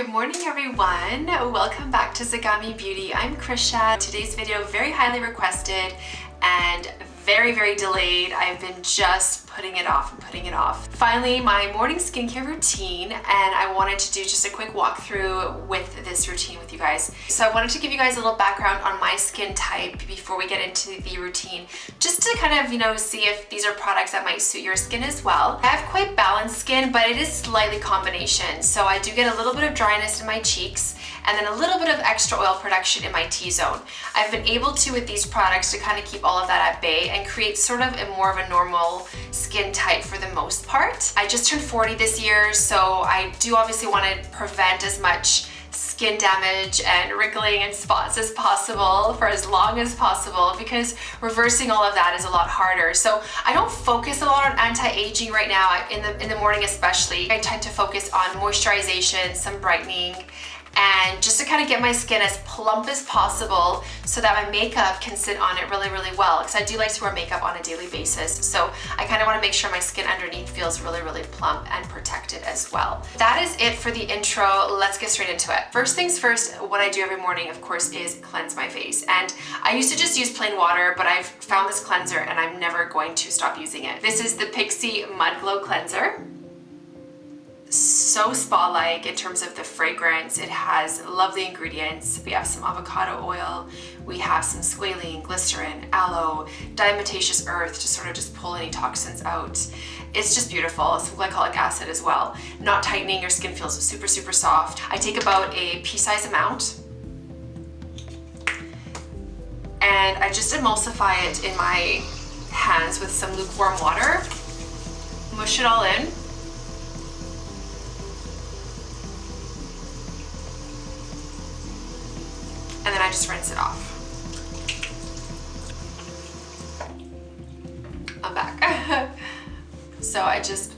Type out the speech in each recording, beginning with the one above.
Good morning everyone. Welcome back to ZEGAMI Beauty. I'm Krisha. Today's video very highly requested and very delayed. I've been just putting it off and putting it off. Finally, my morning skincare routine, and I wanted to do just a quick walkthrough with this routine with you guys. So I wanted to give you guys a little background on my skin type before we get into the routine, just to kind of, see if these are products that might suit your skin as well. I have quite balanced skin, but it is slightly combination. So I do get a little bit of dryness in my cheeks and then a little bit of extra oil production in my T-zone. I've been able to, with these products, to kind of keep all of that at bay and create sort of more of a normal skin type for the most part. I just turned 40 this year, so I do obviously want to prevent as much skin damage and wrinkling and spots as possible for as long as possible, because reversing all of that is a lot harder. So I don't focus a lot on anti-aging right now, in the morning especially. I tend to focus on moisturization, some brightening, and just to kind of get my skin as plump as possible so that my makeup can sit on it really well, because I do like to wear makeup on a daily basis. So I kind of want to make sure my skin underneath feels really plump and protected as well. That is it for the intro. Let's get straight into it. First things first, what I do every morning, of course, is cleanse my face. And I used to just use plain water, but I've found this cleanser and I'm never going to stop using it. This is the Pixi Mud Glow Cleanser. So spa-like in terms of the fragrance. It has lovely ingredients. We have some avocado oil, we have some squalene, glycerin, aloe, diatomaceous earth to sort of just pull any toxins out. It's just beautiful. Some glycolic acid as well. Not tightening, your skin feels super soft. I take about a pea-size amount and I just emulsify it in my hands with some lukewarm water, mush it all in. And then I just rinse it off. I'm back. So I just,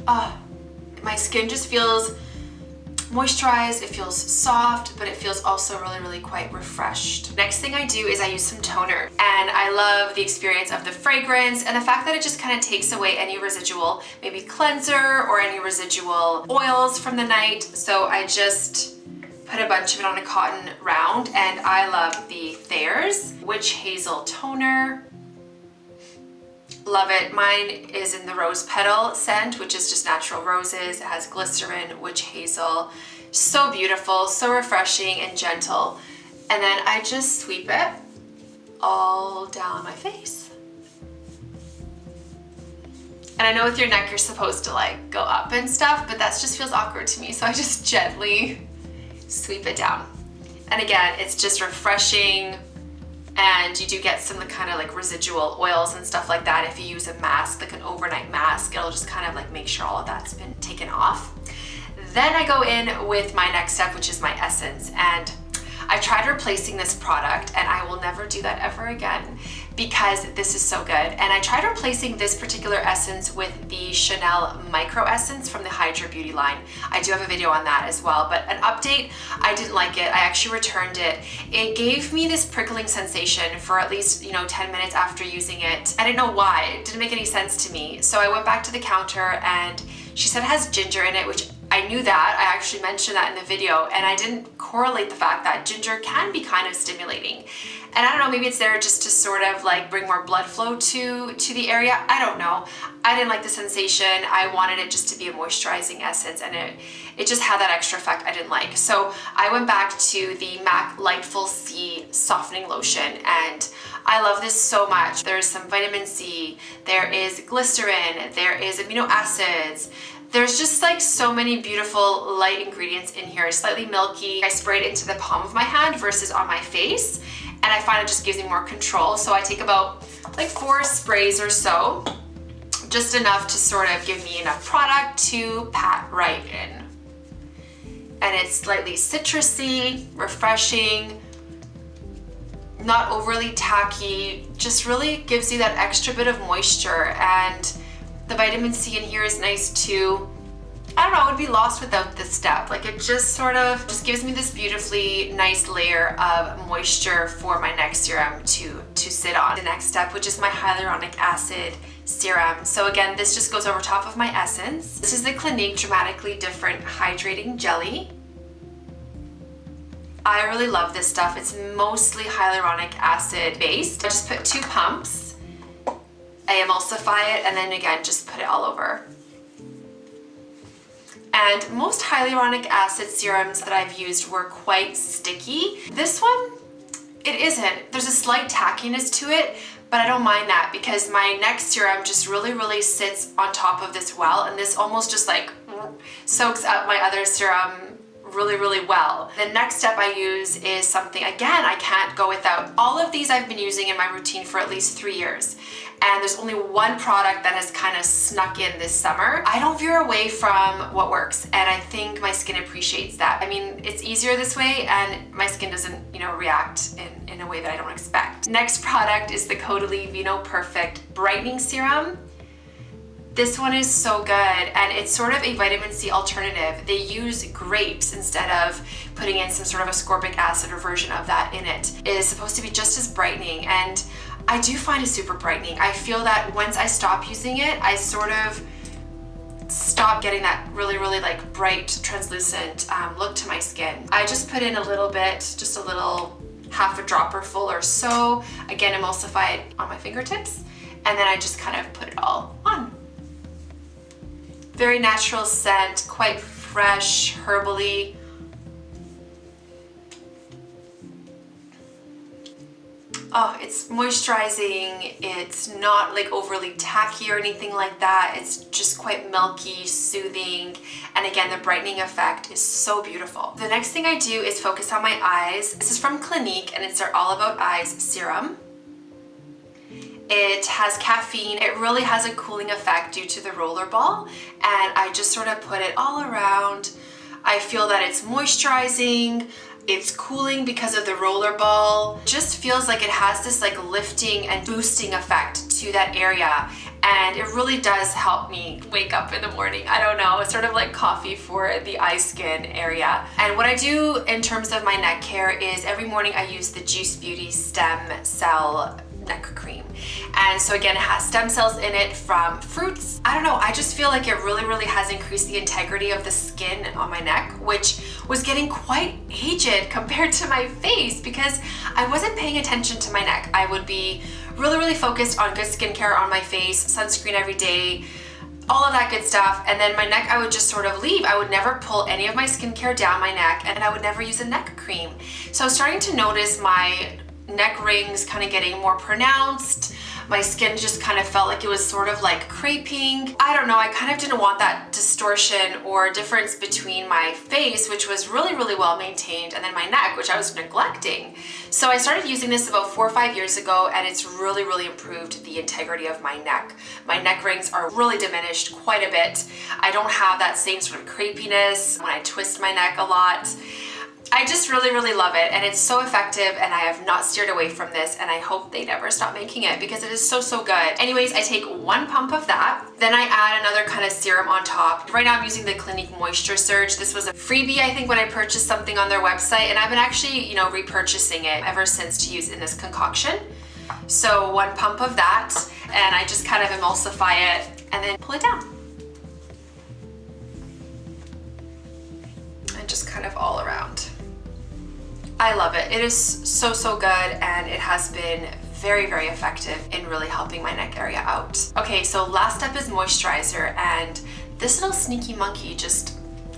my skin just feels moisturized, it feels soft, but it feels also really quite refreshed. Next thing I do is I use some toner, and I love the experience of the fragrance and the fact that it just kind of takes away any residual, maybe cleanser or any residual oils from the night. So I just put a bunch of it on a cotton round, and I love the Thayers Witch Hazel Toner. Love it. Mine is in the rose petal scent, which is just natural roses. It has glycerin, witch hazel. So beautiful, so refreshing and gentle. And then I just sweep it all down my face. And I know with your neck you're supposed to like go up and stuff, but that just feels awkward to me. So I just gently sweep it down. And again, it's just refreshing. And you do get some kind of like residual oils and stuff like that. If you use a mask, like an overnight mask, it'll just kind of like make sure all of that's been taken off. Then I go in with my next step, which is my essence. And I tried replacing this product, and I will never do that ever again because this is so good. And I tried replacing this particular essence with the Chanel Micro Essence from the Hydra Beauty line. I do have a video on that as well, but an update, I didn't like it. I actually returned it. It gave me this prickling sensation for at least, 10 minutes after using it. I didn't know why. It didn't make any sense to me. So I went back to the counter and she said it has ginger in it, which I knew that. I actually mentioned that in the video, and I didn't correlate the fact that ginger can be kind of stimulating. And I don't know, maybe it's there just to sort of like bring more blood flow to the area. I don't know. I didn't like the sensation. I wanted it just to be a moisturizing essence, and it just had that extra effect I didn't like. So I went back to the MAC Lightful-C softening lotion, and I love this so much. There's some vitamin C, there is glycerin, there is amino acids. There's just like so many beautiful light ingredients in here. Slightly milky. I spray it into the palm of my hand versus on my face, and I find it just gives me more control. So I take about like 4 sprays or so, just enough to sort of give me enough product to pat right in. And it's slightly citrusy, refreshing, not overly tacky, just really gives you that extra bit of moisture. And the vitamin C in here is nice too. I don't know, I would be lost without this step. Like it just sort of just gives me this beautifully nice layer of moisture for my neck serum to sit on. The next step, which is my hyaluronic acid serum. So again, this just goes over top of my essence. This is the Clinique Dramatically Different Hydrating Jelly. I really love this stuff. It's mostly hyaluronic acid based. I just put 2 pumps. I emulsify it and then again, just put it all over. And most hyaluronic acid serums that I've used were quite sticky. This one, it isn't. There's a slight tackiness to it, but I don't mind that because my neck serum just really sits on top of this well, and this almost just like soaks up my other serum really well. The next step I use is something, again, I can't go without. All of these I've been using in my routine for at least 3 years. And there's only one product that has kind of snuck in this summer. I don't veer away from what works, and I think my skin appreciates that. I mean, it's easier this way, and my skin doesn't, you know, react in a way that I don't expect. Next product is the Caudalie Vinoperfect Brightening Serum. This one is so good, and it's sort of a vitamin C alternative. They use grapes instead of putting in some sort of ascorbic acid or version of that in it. It is supposed to be just as brightening, and I do find it super brightening. I feel that once I stop using it, I sort of stop getting that really like bright, translucent look to my skin. I just put in a little bit, just a little half a dropper full or so. Again, emulsify it on my fingertips, and then I just kind of put it all on. Very natural scent, quite fresh, herbally. Oh, it's moisturizing. It's not like overly tacky or anything like that. It's just quite milky, soothing. And again, the brightening effect is so beautiful. The next thing I do is focus on my eyes. This is from Clinique, and it's their All About Eyes serum. It has caffeine. It really has a cooling effect due to the roller ball, and I just sort of put it all around. I feel that it's moisturizing, it's cooling because of the roller ball. It just feels like it has this like lifting and boosting effect to that area, and it really does help me wake up in the morning. I don't know, it's sort of like coffee for the eye skin area. And what I do in terms of my neck care is every morning I use the Juice Beauty Stem Cell neck cream. And so again, it has stem cells in it from fruits. I don't know, I just feel like it really has increased the integrity of the skin on my neck, which was getting quite aged compared to my face because I wasn't paying attention to my neck. I would be really focused on good skincare on my face, sunscreen every day, all of that good stuff, and then my neck I would just sort of leave. I would never pull any of my skincare down my neck, and I would never use a neck cream. So I was starting to notice my neck rings kind of getting more pronounced. My skin just kind of felt like it was sort of like creping. I don't know, I kind of didn't want that distortion or difference between my face, which was really well maintained, and then my neck, which I was neglecting. So I started using this about 4 or 5 years ago, and it's really improved the integrity of my neck. My neck rings are really diminished quite a bit. I don't have that same sort of crepiness when I twist my neck a lot. I just really love it, and it's so effective, and I have not steered away from this, and I hope they never stop making it because it is so good. Anyways, I take 1 pump of that, then I add another kind of serum on top. Right now I'm using the Clinique Moisture Surge. This was a freebie, I think, when I purchased something on their website, and I've been actually, you know, repurchasing it ever since to use in this concoction. So 1 pump of that, and I just kind of emulsify it and then pull it down. And just kind of all around. I love it. It is so good, and it has been very effective in really helping my neck area out. Okay, so last step is moisturizer, and this little sneaky monkey just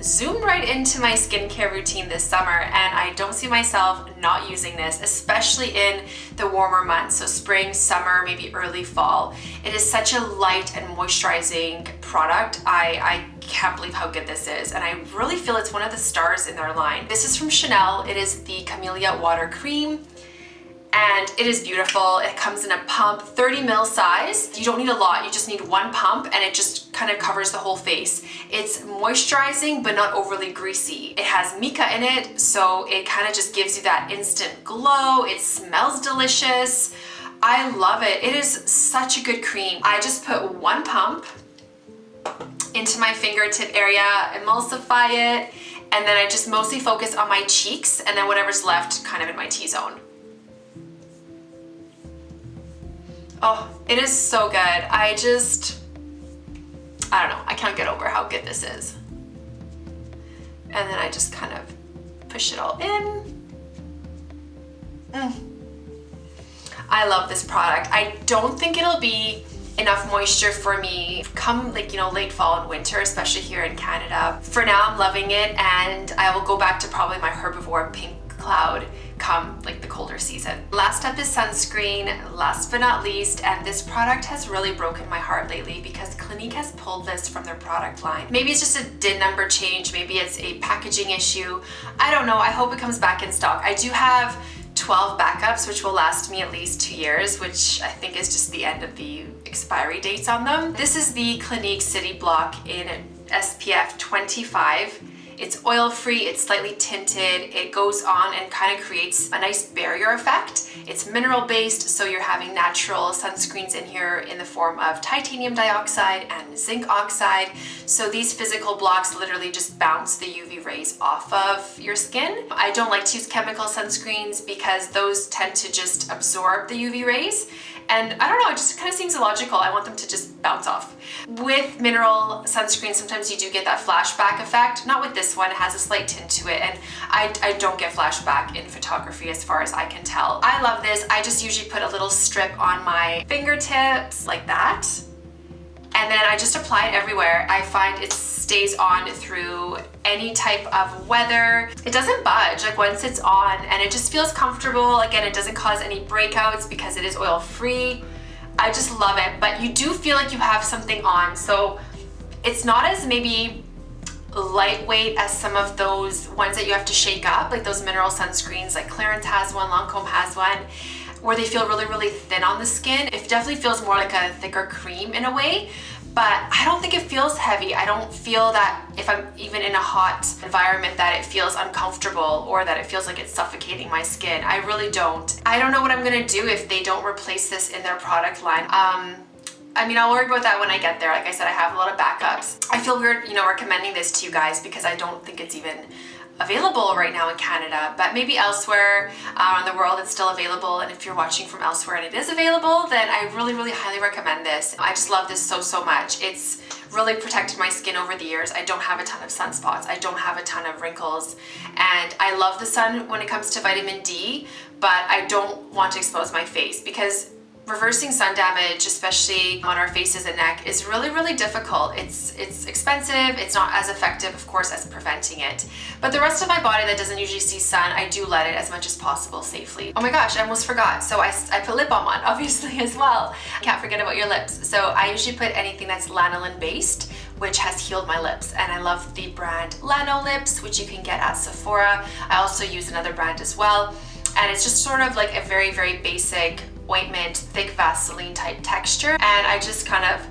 zoomed right into my skincare routine this summer, and I don't see myself not using this, especially in the warmer months, so spring, summer, maybe early fall. It is such a light and moisturizing product. I can't believe how good this is, and I really feel it's one of the stars in their line. This is from Chanel. It is the Camellia Water Cream, and it is beautiful. It comes in a pump, 30 ml size. You don't need a lot, you just need 1 pump, and it just kind of covers the whole face. It's moisturizing but not overly greasy. It has mica in it, so it kind of just gives you that instant glow. It smells delicious. I love it. It is such a good cream. I just put 1 pump into my fingertip area, emulsify it, and then I just mostly focus on my cheeks and then whatever's left kind of in my T-zone. Oh, it is so good. I don't know, I can't get over how good this is. And then I just kind of push it all in. I love this product. I don't think it'll be enough moisture for me come like, you know, late fall and winter, especially here in Canada. For now, I'm loving it, and I will go back to probably my Herbivore Pink Cloud come like the colder season. Last up is sunscreen, last but not least, and this product has really broken my heart lately because Clinique has pulled this from their product line. Maybe it's just a DIN number change, maybe it's a packaging issue. I don't know, I hope it comes back in stock. I do have 12 backups, which will last me at least 2 years, which I think is just the end of the expiry dates on them. This is the Clinique City Block in SPF 25. It's oil-free, it's slightly tinted, it goes on and kind of creates a nice barrier effect. It's mineral-based, so you're having natural sunscreens in here in the form of titanium dioxide and zinc oxide. So these physical blocks literally just bounce the UV rays off of your skin. I don't like to use chemical sunscreens because those tend to just absorb the UV rays. And I don't know, it just kind of seems illogical. I want them to just bounce off. With mineral sunscreen, sometimes you do get that flashback effect. Not with this one, it has a slight tint to it, and I don't get flashback in photography as far as I can tell. I love this. I just usually put a little strip on my fingertips like that, and then I just apply it everywhere. I find it stays on through any type of weather. It doesn't budge like once it's on, and it just feels comfortable. Again, it doesn't cause any breakouts because it is oil free. I just love it, but you do feel like you have something on. So it's not as maybe lightweight as some of those ones that you have to shake up, like those mineral sunscreens, like Clarins has one, Lancome has one, where they feel really, really thin on the skin. It definitely feels more like a thicker cream in a way, but I don't think it feels heavy. I don't feel that if I'm even in a hot environment that it feels uncomfortable or that it feels like it's suffocating my skin. I really don't. I don't know what I'm gonna do if they don't replace this in their product line. I mean, I'll worry about that when I get there. Like I said, I have a lot of backups. I feel weird, you know, recommending this to you guys because I don't think it's even available right now in Canada, but maybe elsewhere around the world it's still available. And if you're watching from elsewhere and it is available, then I really, really highly recommend this. I just love this so, so much. It's really protected my skin over the years. I don't have a ton of sunspots. I don't have a ton of wrinkles. And I love the sun when it comes to vitamin D, but I don't want to expose my face because reversing sun damage, especially on our faces and neck, is really, really difficult. It's expensive. It's not as effective, of course, as preventing it. But the rest of my body that doesn't usually see sun, I do let it as much as possible safely. Oh my gosh, I almost forgot. So I put lip balm on, obviously, as well. Can't forget about your lips. So I usually put anything that's lanolin based, which has healed my lips. And I love the brand LanoLips, which you can get at Sephora. I also use another brand as well. And it's just sort of like a very, very basic ointment, thick Vaseline type texture, and I just kind of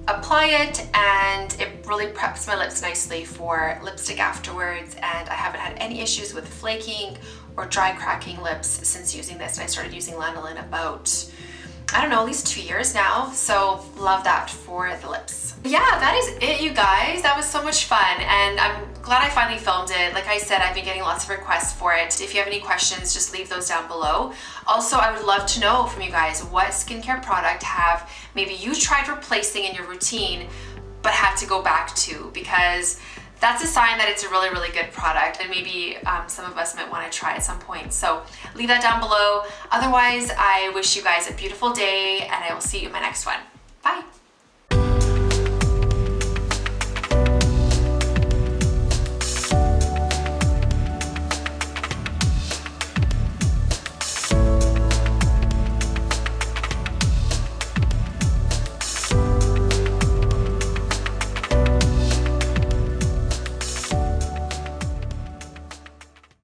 apply it, and it really preps my lips nicely for lipstick afterwards. And I haven't had any issues with flaking or dry cracking lips since using this. And I started using lanolin about, I don't know, at least 2 years now. So love that for the lips. Yeah, that is it, you guys. That was so much fun, and I'm glad I finally filmed it. Like I said, I've been getting lots of requests for it. If you have any questions, just leave those down below. Also, I would love to know from you guys, what skincare product have maybe you tried replacing in your routine but had to go back to, because that's a sign that it's a really, really good product, and maybe some of us might want to try at some point. So leave that down below. Otherwise, I wish you guys a beautiful day, and I will see you in my next one.